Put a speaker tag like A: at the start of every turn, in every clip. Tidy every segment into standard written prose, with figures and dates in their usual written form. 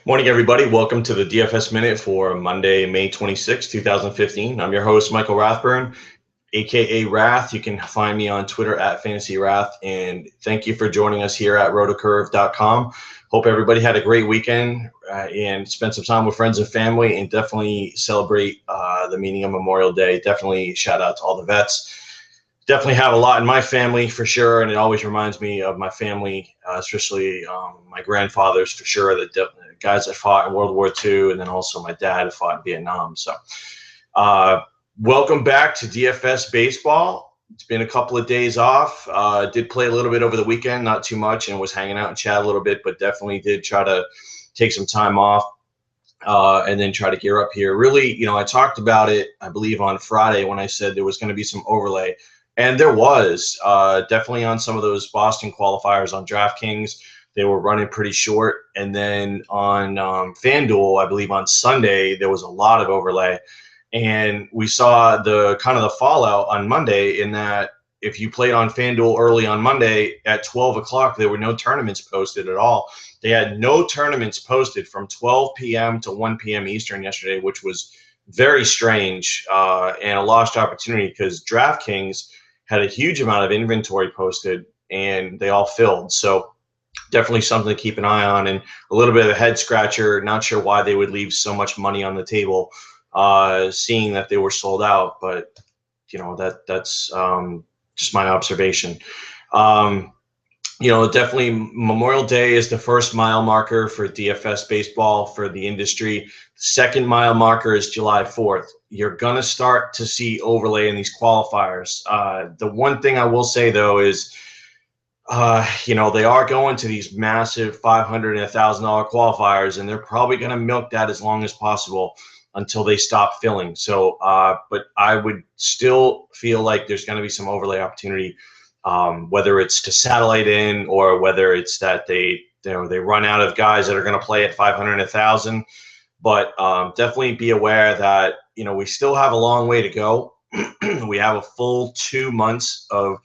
A: Morning, everybody. Welcome to the DFS Minute for Monday, May 26, 2015. I'm your host, Michael Rathburn, aka Rath. You can find me on Twitter at FantasyRath. And thank you for joining us here at rotocurve.com. Hope everybody had a great weekend and spent some time with friends and family, and definitely celebrate the meaning of Memorial Day. Definitely shout out to all the vets. Definitely have a lot in my family for sure, and it always reminds me of my family, especially my grandfathers for sure, the guys that fought in World War II, and then also my dad who fought in Vietnam. So welcome back to DFS Baseball. It's been a couple of days off. Did play a little bit over the weekend, not too much, and was hanging out and chat a little bit, but definitely did try to take some time off and then try to gear up here. Really, I talked about it, I believe, on Friday when I said there was going to be some overlay. And there was definitely on some of those Boston qualifiers on DraftKings. They were running pretty short. And then on FanDuel, I believe on Sunday, there was a lot of overlay. And we saw the kind of the fallout on Monday in that if you played on FanDuel early on Monday at 12 o'clock, there were no tournaments posted at all. They had no tournaments posted from 12 p.m. to 1 p.m. Eastern yesterday, which was very strange and a lost opportunity because DraftKings had a huge amount of inventory posted and they all filled. So definitely something to keep an eye on, and a little bit of a head scratcher. Not sure why they would leave so much money on the table, seeing that they were sold out. But that's just my observation. Definitely Memorial Day is the first mile marker for DFS baseball for the industry. Second mile marker is July 4th. You're going to start to see overlay in these qualifiers. The one thing I will say, though, is, they are going to these massive $500 and $1,000 qualifiers, and they're probably going to milk that as long as possible until they stop filling. So, but I would still feel like there's going to be some overlay opportunity, whether it's to satellite in or whether it's that they run out of guys that are going to play at 500 and 1,000. But definitely be aware that we still have a long way to go. We have a full 2 months of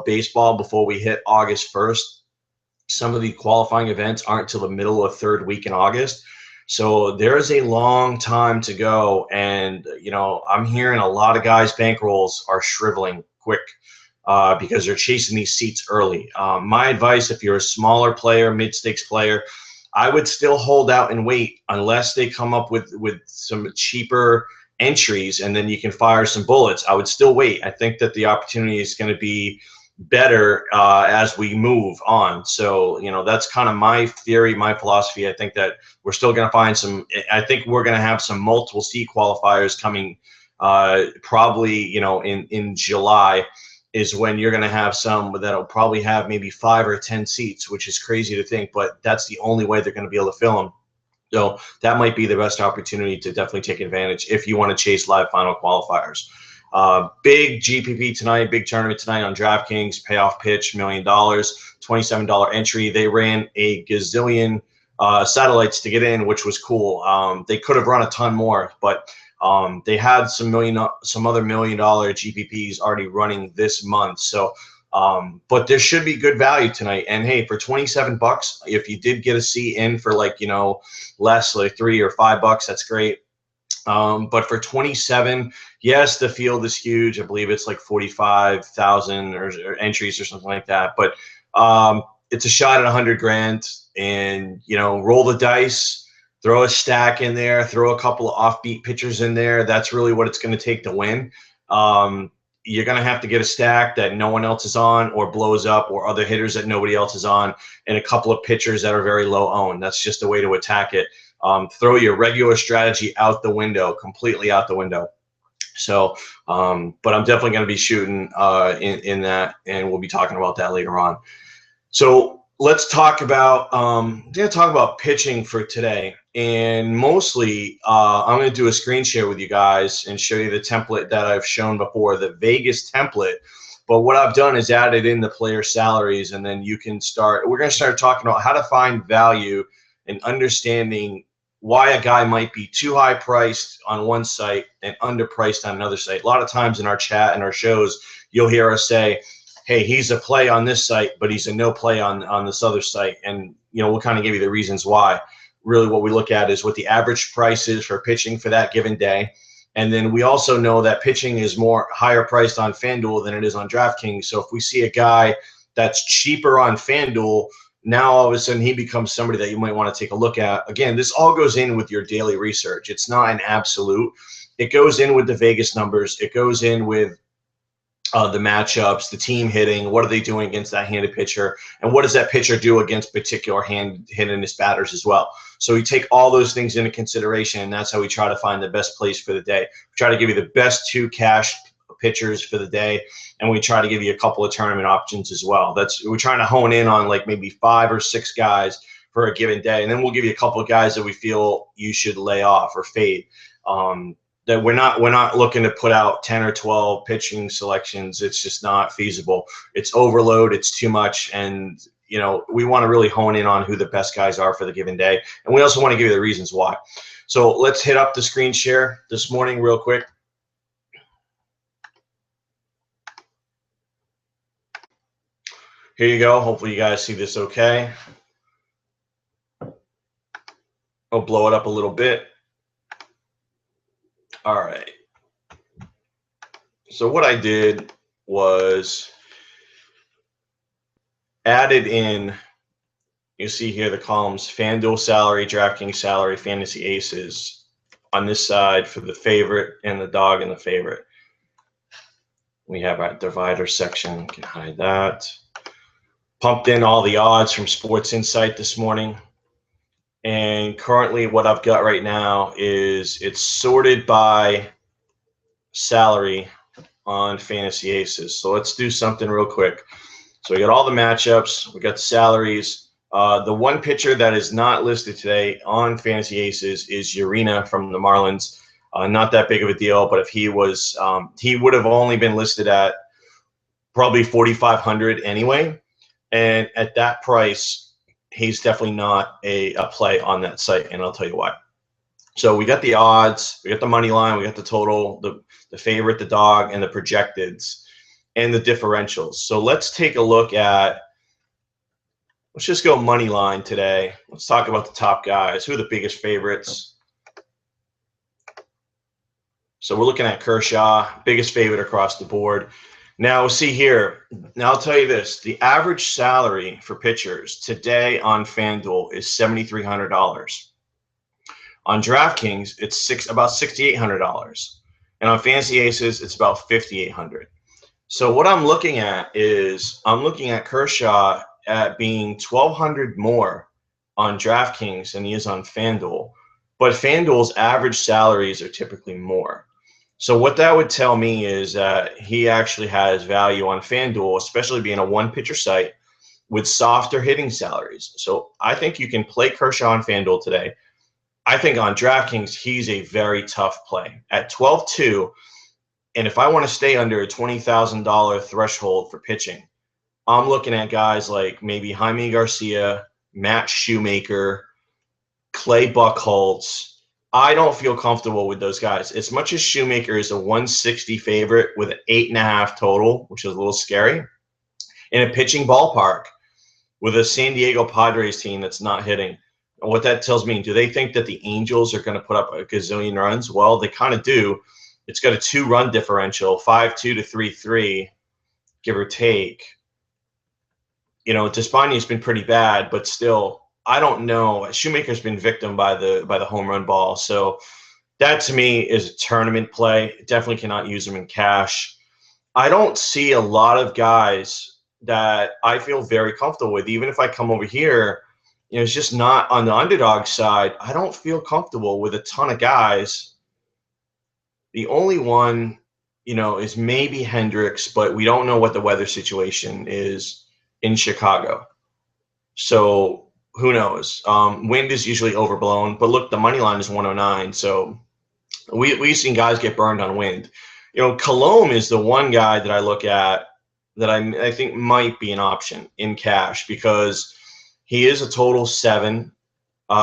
A: baseball before we hit August 1st. Some of the qualifying events aren't till the middle of third week in August. So there's a long time to go. And, I'm hearing a lot of guys' bankrolls are shriveling quick because they're chasing these seats early. My advice, if you're a smaller player, mid-stakes player, I would still hold out and wait unless they come up with some cheaper entries and then you can fire some bullets. I would still wait. I think that the opportunity is going to be better as we move on. So, that's kind of my theory, my philosophy. I think that we're still going to find I think we're going to have some multiple seat qualifiers coming probably, in July is when you're going to have some that'll probably have maybe 5 or 10 seats, which is crazy to think, but that's the only way they're going to be able to fill them. So that might be the best opportunity to definitely take advantage if you want to chase live final qualifiers. Big GPP tonight, big tournament tonight on DraftKings, payoff pitch, $1 million, $27 entry. They ran a gazillion satellites to get in, which was cool. They could have run a ton more, but they had some other $1 million GPPs already running this month. So, but there should be good value tonight. And hey, for $27, if you did get a seat in for less, like $3 or $5, that's great. But for 27, yes, the field is huge. I believe it's like 45,000 or entries or something like that. But it's a shot at 100 grand, and roll the dice. Throw a stack in there, throw a couple of offbeat pitchers in there. That's really what it's going to take to win. You're going to have to get a stack that no one else is on or blows up, or other hitters that nobody else is on, and a couple of pitchers that are very low owned. That's just a way to attack it. Throw your regular strategy out the window, completely out the window. So, but I'm definitely going to be shooting in that, and we'll be talking about that later on. So let's talk about pitching for today. And mostly, I'm going to do a screen share with you guys and show you the template that I've shown before, the Vegas template. But what I've done is added in the player salaries, and then we're going to start talking about how to find value and understanding why a guy might be too high priced on one site and underpriced on another site. A lot of times in our chat and our shows, you'll hear us say, hey, he's a play on this site, but he's a no play on this other site. And, we'll kind of give you the reasons why. really what we look at is what the average price is for pitching for that given day. And then we also know that pitching is higher priced on FanDuel than it is on DraftKings. So if we see a guy that's cheaper on FanDuel, now all of a sudden he becomes somebody that you might want to take a look at. Again, this all goes in with your daily research. It's not an absolute. It goes in with the Vegas numbers. It goes in with the matchups, the team hitting, what are they doing against that handed pitcher, and what does that pitcher do against particular hand-hittedness batters as well. So we take all those things into consideration, and that's how we try to find the best place for the day. We try to give you the best 2 cash pitchers for the day, and we try to give you a couple of tournament options as well. We're trying to hone in on like maybe 5 or 6 guys for a given day, and then we'll give you a couple of guys that we feel you should lay off or fade. That we're not looking to put out 10 or 12 pitching selections. It's just not feasible. It's overload. It's too much. And, you know, we want to really hone in on who the best guys are for the given day. And we also want to give you the reasons why. So let's hit up the screen share this morning real quick. Here you go. Hopefully you guys see this okay. I'll blow it up a little bit. All right. So what I did was added in, you see here the columns, FanDuel salary, DraftKings salary, fantasy aces on this side for the favorite and the dog and the favorite. We have our divider section, can hide that. Pumped in all the odds from Sports Insight this morning. And currently what I've got right now is it's sorted by salary on Fantasy Aces. So let's do something real quick. So we got all the matchups. We got the salaries. The one pitcher that is not listed today on Fantasy Aces is Urena from the Marlins. Not that big of a deal, but if he was, he would have only been listed at probably 4,500 anyway. And at that price, he's definitely not a play on that site, and I'll tell you why. So we got the odds, we got the money line, we got the total, the favorite, the dog, and the projecteds, and the differentials. So let's take a look at, let's just go money line today. Let's talk about the top guys. Who are the biggest favorites? So we're looking at Kershaw, biggest favorite across the board. Now, see here, now I'll tell you this, the average salary for pitchers today on FanDuel is $7,300. On DraftKings, it's about $6,800. And on Fantasy Aces, it's about $5,800. So what I'm looking at is I'm looking at Kershaw at being $1,200 more on DraftKings than he is on FanDuel. But FanDuel's average salaries are typically more. So what that would tell me is that he actually has value on FanDuel, especially being a one-pitcher site with softer hitting salaries. So I think you can play Kershaw on FanDuel today. I think on DraftKings, he's a very tough play. At 12-2, and if I want to stay under a $20,000 threshold for pitching, I'm looking at guys like maybe Jaime Garcia, Matt Shoemaker, Clay Buchholz. I don't feel comfortable with those guys. As much as Shoemaker is a 160 favorite with an 8.5 total, which is a little scary, in a pitching ballpark with a San Diego Padres team that's not hitting. And what that tells me, do they think that the Angels are going to put up a gazillion runs? Well, they kind of do. It's got a 2-run differential, 5-2 to 3-3, give or take. You know, Despaign's been pretty bad, but still, I don't know. Shoemaker's been victim by the home run ball. So that to me is a tournament play. Definitely cannot use them in cash. I don't see a lot of guys that I feel very comfortable with. Even if I come over here, you know, it's just not on the underdog side. I don't feel comfortable with a ton of guys. The only one, you know, is maybe Hendricks, but we don't know what the weather situation is in Chicago. So who knows? Wind is usually overblown, but look, the money line is 109. So we've seen guys get burned on wind. You know, Colomb is the one guy that I look at that I think might be an option in cash because he is a total 7.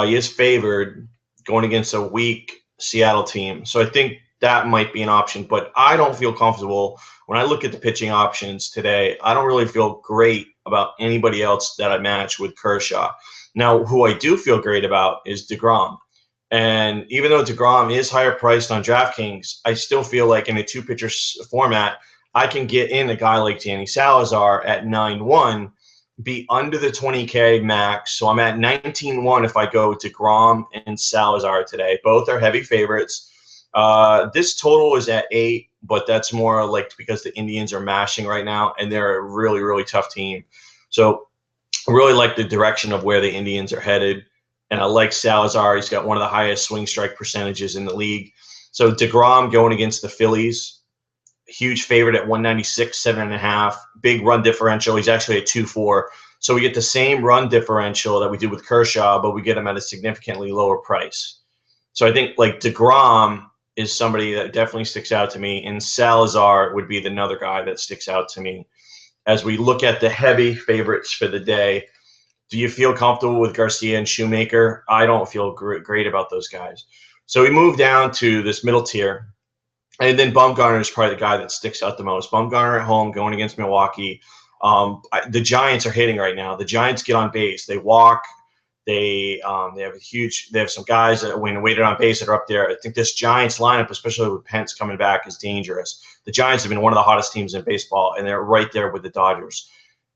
A: He is favored going against a weak Seattle team. So I think that might be an option, but I don't feel comfortable. When I look at the pitching options today, I don't really feel great about anybody else that I match with Kershaw. Now, who I do feel great about is DeGrom. And even though DeGrom is higher priced on DraftKings, I still feel like in a two-pitcher format, I can get in a guy like Danny Salazar at 9-1, be under the 20K max. So I'm at 19-1 if I go DeGrom and Salazar today. Both are heavy favorites. This total is at 8, but that's more like because the Indians are mashing right now, and they're a really, really tough team. So I really like the direction of where the Indians are headed. And I like Salazar. He's got one of the highest swing strike percentages in the league. So DeGrom going against the Phillies, huge favorite at 196, 7.5, big run differential. He's actually at 2.4. So we get the same run differential that we did with Kershaw, but we get him at a significantly lower price. So I think like DeGrom is somebody that definitely sticks out to me, and Salazar would be another guy that sticks out to me. As we look at the heavy favorites for the day, do you feel comfortable with Garcia and Shoemaker? I don't feel great about those guys. So we move down to this middle tier. And then Bumgarner is probably the guy that sticks out the most. Bumgarner at home going against Milwaukee. The Giants are hitting right now. The Giants get on base. They walk. They have some guys that when waited on base that are up there. I think this Giants lineup, especially with Pence coming back, is dangerous. The Giants have been one of the hottest teams in baseball, and they're right there with the Dodgers.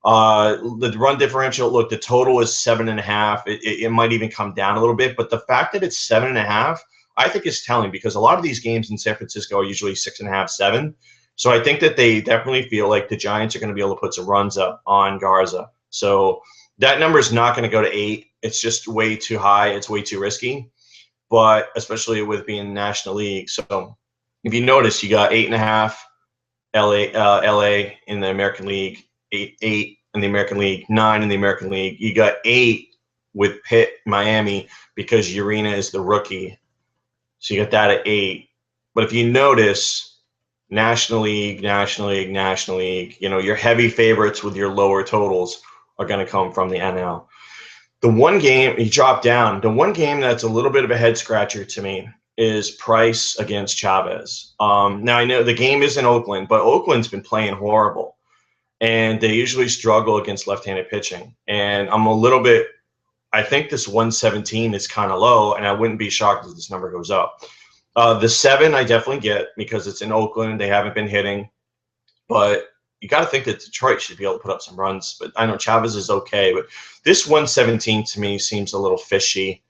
A: The run differential, look, the total is 7.5. It might even come down a little bit, but the fact that it's 7.5, I think is telling, because a lot of these games in San Francisco are usually 6.5, 7. So I think that they definitely feel like the Giants are going to be able to put some runs up on Garza. So that number is not going to go to 8. It's just way too high. It's way too risky, but especially with being National League. So if you notice, you got 8.5 LA in the American League, 8 in the American League, 9 in the American League. You got 8 with Pitt, Miami, because Urena is the rookie. So you got that at 8. But if you notice, National League, your heavy favorites with your lower totals are going to come from the NL. The one game, you drop down, the one game that's a little bit of a head scratcher to me is Price against Chavez. Now, I know the game is in Oakland, but Oakland's been playing horrible, and they usually struggle against left-handed pitching. And I think this 117 is kind of low, and I wouldn't be shocked if this number goes up. The 7 I definitely get because it's in Oakland. They haven't been hitting, but you got to think that Detroit should be able to put up some runs. But I know Chavez is okay, but this 117 to me seems a little fishy.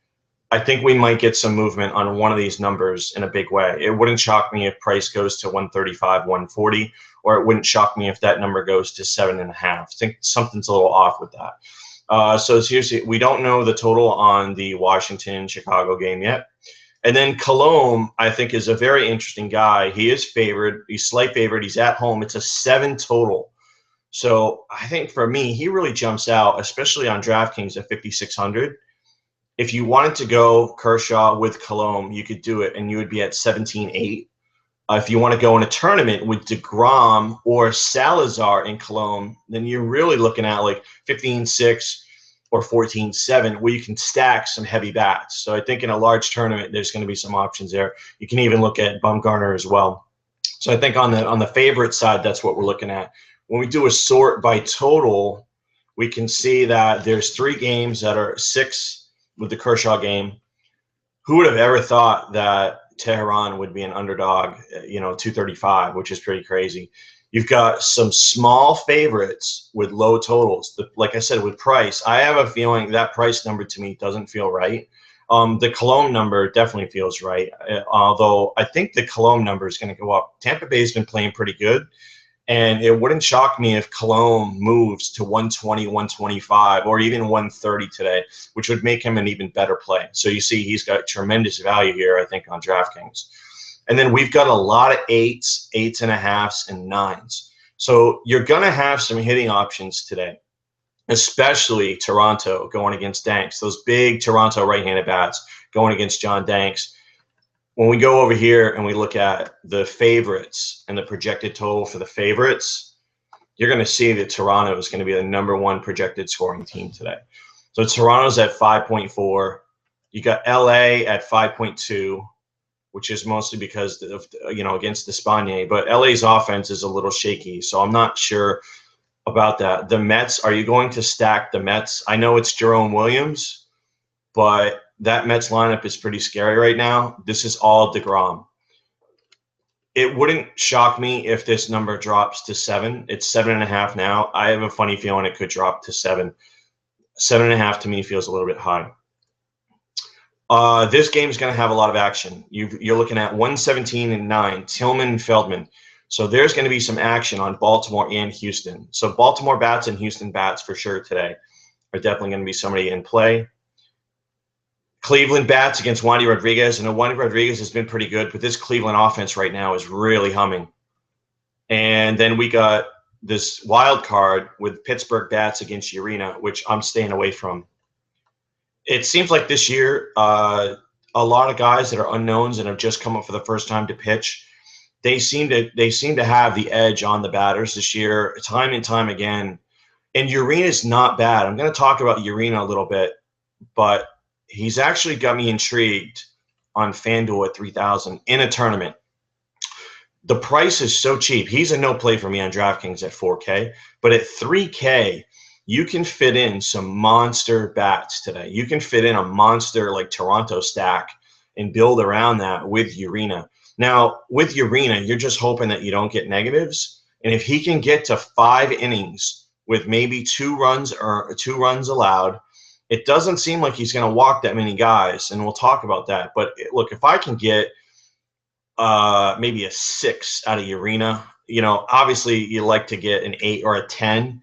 A: I think we might get some movement on one of these numbers in a big way. It wouldn't shock me if Price goes to 135, 140, or it wouldn't shock me if that number goes to 7.5. I think something's a little off with that. So seriously, we don't know the total on the Washington-Chicago game yet. And then Colomé, I think, is a very interesting guy. He is favored. He's slight favorite. He's at home. It's a 7 total. So I think for me, he really jumps out, especially on DraftKings at 5,600. If you wanted to go Kershaw with Colomé, you could do it, and you would be at 17.8. If you want to go in a tournament with DeGrom or Salazar and Colomé, then you're really looking at like 15.6 or 14.7, where you can stack some heavy bats. So I think in a large tournament, there's going to be some options there. You can even look at Bumgarner as well. So I think on the favorite side, that's what we're looking at. When we do a sort by total, we can see that there's 3 games that are 6 with the Kershaw game. Who would have ever thought that Tehran would be an underdog, 235, which is pretty crazy. You've got some small favorites with low totals. Like I said, with Price, I have a feeling that Price number to me doesn't feel right. The Colomé number definitely feels right, although I think the Colomé number is going to go up. Tampa Bay's been playing pretty good, and it wouldn't shock me if Colomé moves to 120, 125, or even 130 today, which would make him an even better play. So you see he's got tremendous value here, I think, on DraftKings. And then we've got a lot of 8s, 8.5s, and 9s. So you're going to have some hitting options today, especially Toronto going against Danks. Those big Toronto right-handed bats going against John Danks. When we go over here and we look at the favorites and the projected total for the favorites, you're going to see that Toronto is going to be the number 1 projected scoring team today. So Toronto's at 5.4. You got LA at 5.2. Which is mostly because of, against Despaigne. But LA's offense is a little shaky, so I'm not sure about that. The Mets, are you going to stack the Mets? I know it's Jerome Williams, but that Mets lineup is pretty scary right now. This is all DeGrom. It wouldn't shock me if this number drops to 7. It's 7.5 now. I have a funny feeling it could drop to 7. 7.5 to me feels a little bit high. This game is going to have a lot of action. You're looking at 117 and 9, Tillman and Feldman. So there's going to be some action on Baltimore and Houston. So Baltimore bats and Houston bats for sure today are definitely going to be somebody in play. Cleveland bats against Wandy Rodriguez. And Wandy Rodriguez has been pretty good, but this Cleveland offense right now is really humming. And then we got this wild card with Pittsburgh bats against Urena, which I'm staying away from. It seems like this year, a lot of guys that are unknowns and have just come up for the first time to pitch, they seem to have the edge on the batters this year, time and time again. And Urena's not bad. I'm going to talk about Urena a little bit, but he's actually got me intrigued on FanDuel at 3,000 in a tournament. The price is so cheap. He's a no play for me on DraftKings at 4K, but at 3K, you can fit in some monster bats today. You can fit in a monster like Toronto stack and build around that with Urena. Now, with Urena, you're just hoping that you don't get negatives. And if he can get to 5 innings with maybe 2 runs or 2 runs allowed, it doesn't seem like he's going to walk that many guys. And we'll talk about that. But look, if I can get maybe a 6 out of Urena, obviously you like to get an 8 or a 10.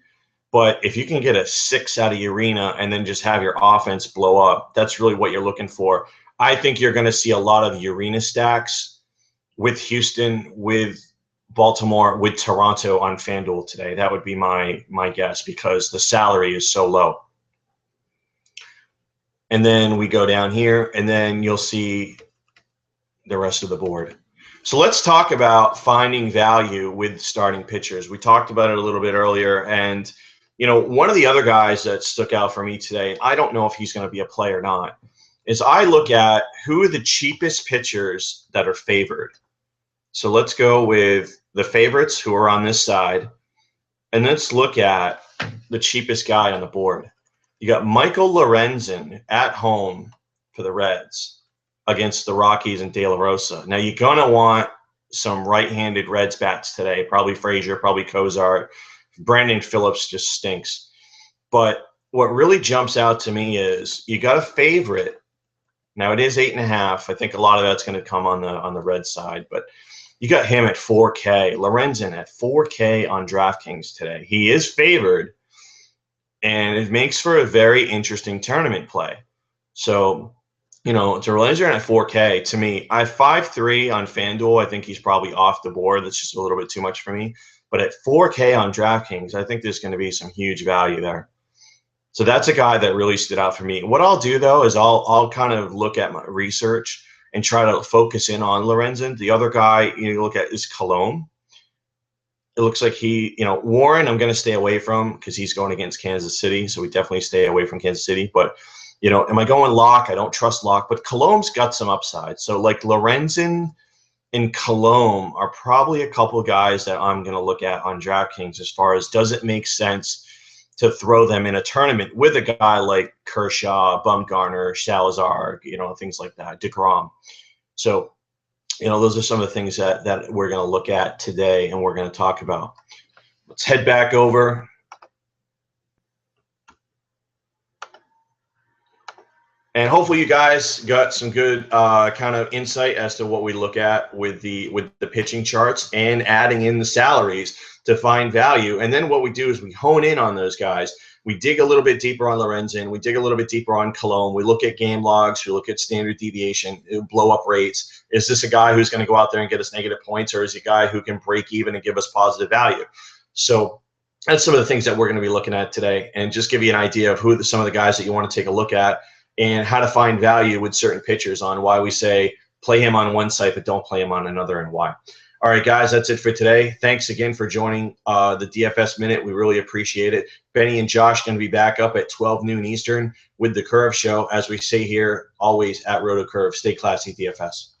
A: But if you can get a 6 out of Urena and then just have your offense blow up, that's really what you're looking for. I think you're going to see a lot of Urena stacks with Houston, with Baltimore, with Toronto on FanDuel today. That would be my guess because the salary is so low. And then we go down here, and then you'll see the rest of the board. So let's talk about finding value with starting pitchers. We talked about it a little bit earlier, and one of the other guys that stuck out for me today, I don't know if he's going to be a play or not, is I look at who are the cheapest pitchers that are favored. So let's go with the favorites who are on this side, and let's look at the cheapest guy on the board. You got Michael Lorenzen at home for the Reds against the Rockies and De La Rosa. Now, you're going to want some right-handed Reds bats today, probably Frazier, probably Cozart. Brandon Phillips just stinks. But what really jumps out to me is you got a favorite. Now, it is 8.5. I think a lot of that's going to come on the Red side. But you got him at 4K. Lorenzen at 4K on DraftKings today. He is favored, and it makes for a very interesting tournament play. So, to Lorenzen at 4K, to me, I have 5.3 on FanDuel. I think he's probably off the board. That's just a little bit too much for me. But at 4K on DraftKings, I think there's going to be some huge value there. So that's a guy that really stood out for me. What I'll do, though, is I'll kind of look at my research and try to focus in on Lorenzen. The other guy you look at is Colomé. It looks like Warren I'm going to stay away from because he's going against Kansas City. So we definitely stay away from Kansas City. But, am I going Locke? I don't trust Locke. But Colom's got some upside. So like Lorenzen and Colomé are probably a couple of guys that I'm going to look at on DraftKings as far as does it make sense to throw them in a tournament with a guy like Kershaw, Bumgarner, Salazar, things like that, DeGrom. So, those are some of the things that we're going to look at today and we're going to talk about. Let's head back over. And hopefully you guys got some good kind of insight as to what we look at with the pitching charts and adding in the salaries to find value. And then what we do is we hone in on those guys. We dig a little bit deeper on Lorenzen. We dig a little bit deeper on Colomé. We look at game logs. We look at standard deviation, blow-up rates. Is this a guy who's going to go out there and get us negative points, or is he a guy who can break even and give us positive value? So that's some of the things that we're going to be looking at today, and just give you an idea of who some of the guys that you want to take a look at and how to find value with certain pitchers on why we say play him on one site but don't play him on another and why. All right, guys, that's it for today. Thanks again for joining the DFS Minute. We really appreciate it. Benny and Josh going to be back up at 12 noon Eastern with The Curve Show. As we say here, always at Roto Curve, stay classy, DFS.